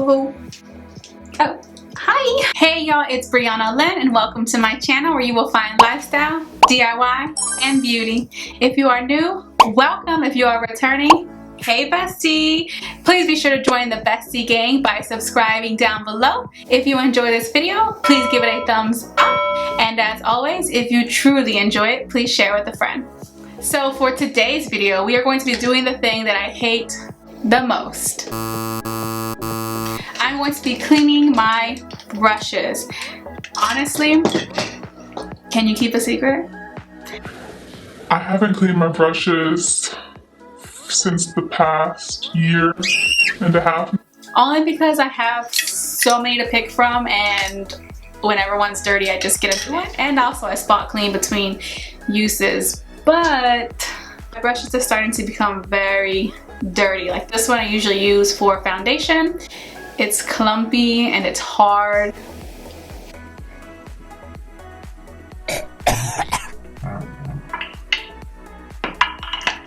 Oh, hi! Hey y'all, it's Brianalynn and welcome to my channel where you will find lifestyle, DIY, and beauty. If you are new, welcome. If you are returning, hey bestie! Please be sure to join the bestie gang by subscribing down below. If you enjoy this video, please give it a thumbs up. And as always, if you truly enjoy it, please share with a friend. So for today's video, we are going to be doing the thing that I hate the most. I'm going to be cleaning my brushes. Honestly, can you keep a secret? I haven't cleaned my brushes since the past year and a half. Only because I have so many to pick from, and whenever one's dirty, I just get into it. And also I spot clean between uses. But my brushes are starting to become very dirty. Like this one I usually use for foundation. It's clumpy and it's hard.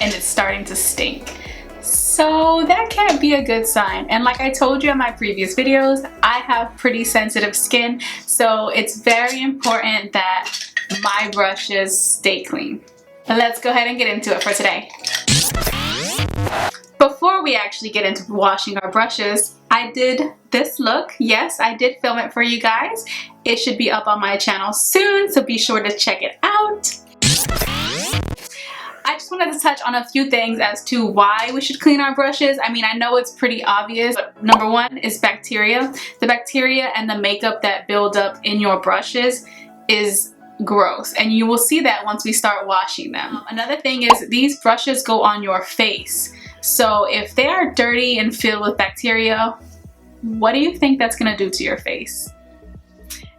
And it's starting to stink. So that can't be a good sign. And like I told you in my previous videos, I have pretty sensitive skin. So it's very important that my brushes stay clean. Let's go ahead and get into it for today. Before we actually get into washing our brushes, I did this look. Yes, I did film it for you guys. It should be up on my channel soon, so be sure to check it out. I just wanted to touch on a few things as to why we should clean our brushes. I mean, I know it's pretty obvious, but number one is bacteria. The bacteria and the makeup that build up in your brushes is gross, and you will see that once we start washing them. Another thing is these brushes go on your face. So if they are dirty and filled with bacteria, what do you think that's gonna do to your face?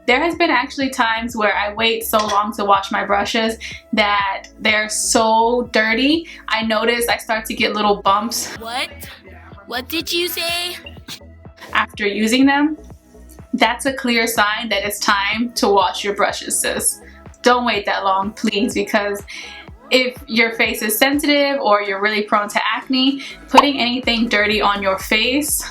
There has been actually times where I wait so long to wash my brushes that they're so dirty. I notice I start to get little bumps. What did you say? After using them. That's a clear sign that it's time to wash your brushes, sis. Don't wait that long, please, because if your face is sensitive or you're really prone to acne, putting anything dirty on your face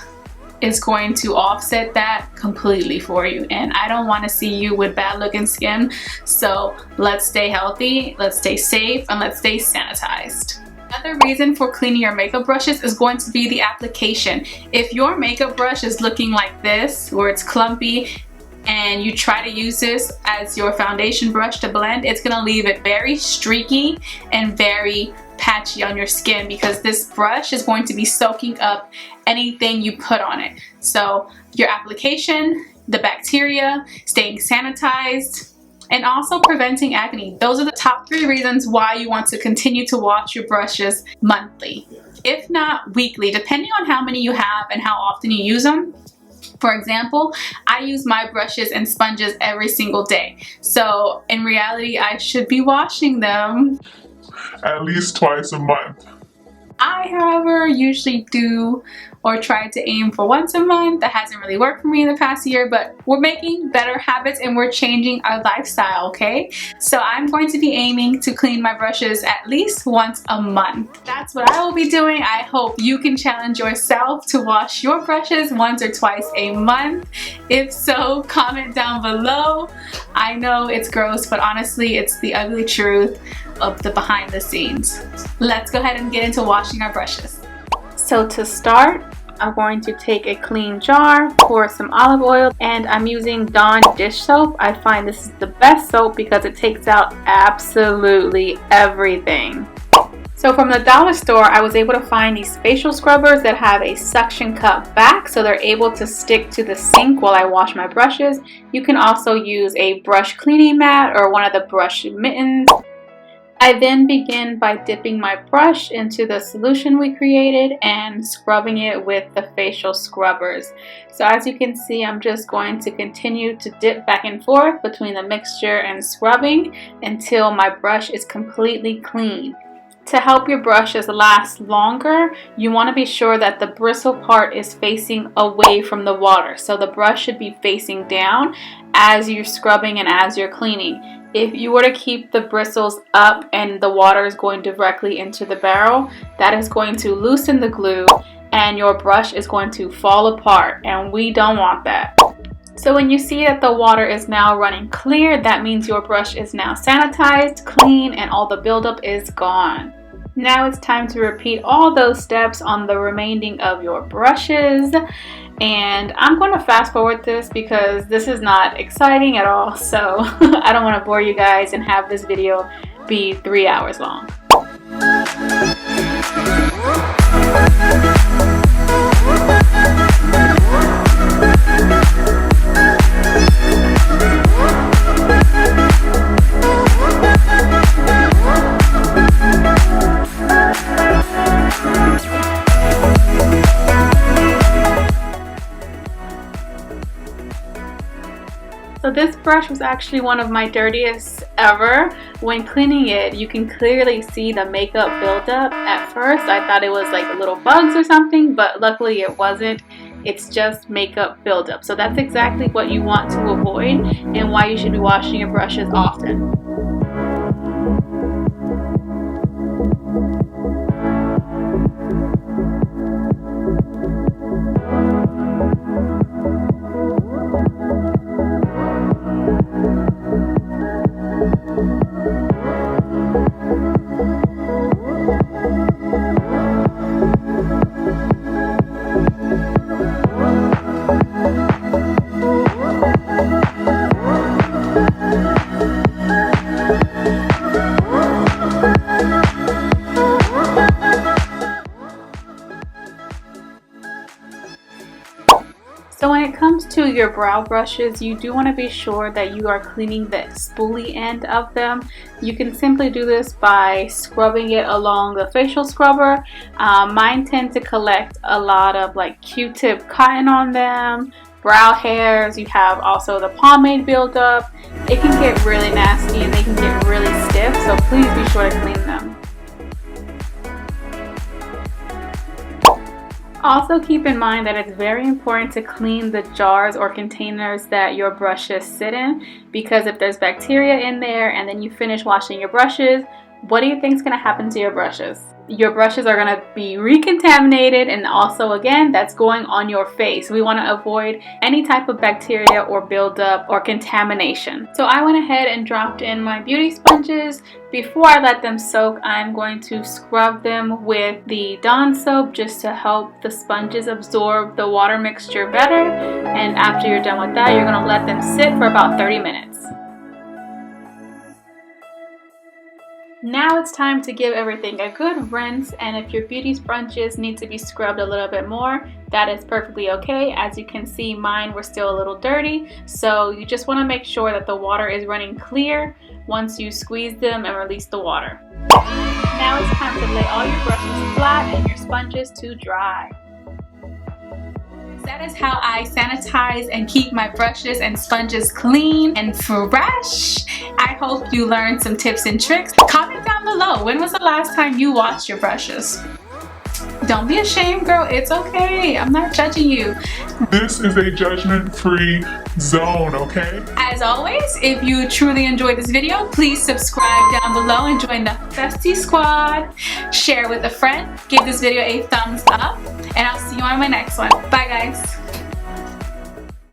is going to offset that completely for you. And I don't want to see you with bad looking skin. So let's stay healthy, let's stay safe, and let's stay sanitized. Another reason for cleaning your makeup brushes is going to be the application. If your makeup brush is looking like this, where it's clumpy, and you try to use this as your foundation brush to blend, it's gonna leave it very streaky and very patchy on your skin because this brush is going to be soaking up anything you put on it. So your application, the bacteria, staying sanitized, and also preventing acne. Those are the top 3 reasons why you want to continue to wash your brushes monthly, if not weekly, depending on how many you have and how often you use them. For example, I use my brushes and sponges every single day. So in reality, I should be washing them At least twice a month. I, however, usually do or try to aim for once a month. That hasn't really worked for me in the past year, but we're making better habits and we're changing our lifestyle, okay? So I'm going to be aiming to clean my brushes at least once a month. That's what I will be doing. I hope you can challenge yourself to wash your brushes once or twice a month. If so, comment down below. I know it's gross, but honestly, it's the ugly truth of the behind the scenes. Let's go ahead and get into washing our brushes. So to start, I'm going to take a clean jar, pour some olive oil, and I'm using Dawn dish soap. I find this is the best soap because it takes out absolutely everything. So from the dollar store, I was able to find these facial scrubbers that have a suction cup back, so they're able to stick to the sink while I wash my brushes. You can also use a brush cleaning mat or one of the brush mittens. I then begin by dipping my brush into the solution we created and scrubbing it with the facial scrubbers. So as you can see, I'm just going to continue to dip back and forth between the mixture and scrubbing until my brush is completely clean. To help your brushes last longer, you want to be sure that the bristle part is facing away from the water. So the brush should be facing down as you're scrubbing and as you're cleaning. If you were to keep the bristles up and the water is going directly into the barrel, that is going to loosen the glue and your brush is going to fall apart, and we don't want that. So when you see that the water is now running clear, that means your brush is now sanitized, clean, and all the buildup is gone. Now it's time to repeat all those steps on the remaining of your brushes. And I'm going to fast forward this because this is not exciting at all. So I don't want to bore you guys and have this video be 3 hours long. So this brush was actually one of my dirtiest ever. When cleaning it, you can clearly see the makeup buildup. At first, I thought it was like little bugs or something, but luckily it wasn't. It's just makeup buildup. So that's exactly what you want to avoid and why you should be washing your brushes often. So when it comes to your brow brushes, you do want to be sure that you are cleaning the spoolie end of them. You can simply do this by scrubbing it along the facial scrubber. Mine tend to collect a lot of like Q-tip cotton on them, brow hairs. You have also the pomade buildup. It can get really nasty and they can get really stiff, so please be sure to clean them. Also keep in mind that it's very important to clean the jars or containers that your brushes sit in, because if there's bacteria in there and then you finish washing your brushes, what do you think is going to happen to your brushes? Your brushes are going to be recontaminated, and also again, that's going on your face. We want to avoid any type of bacteria or buildup or contamination. So I went ahead and dropped in my beauty sponges. Before I let them soak, I'm going to scrub them with the Dawn soap just to help the sponges absorb the water mixture better. And after you're done with that, you're going to let them sit for about 30 minutes. Now it's time to give everything a good rinse, and if your beauty sponges need to be scrubbed a little bit more, that is perfectly okay. As you can see, mine were still a little dirty, so you just want to make sure that the water is running clear once you squeeze them and release the water. Now it's time to lay all your brushes flat and your sponges to dry. That is how I sanitize and keep my brushes and sponges clean and fresh. I hope you learned some tips and tricks. Comment down below, when was the last time you washed your brushes? Don't be ashamed, girl. It's okay. I'm not judging you. This is a judgment-free zone, okay? As always, if you truly enjoyed this video, please subscribe down below and join the Bestie Squad. Share with a friend. Give this video a thumbs up. And I'll see you on my next one. Bye, guys.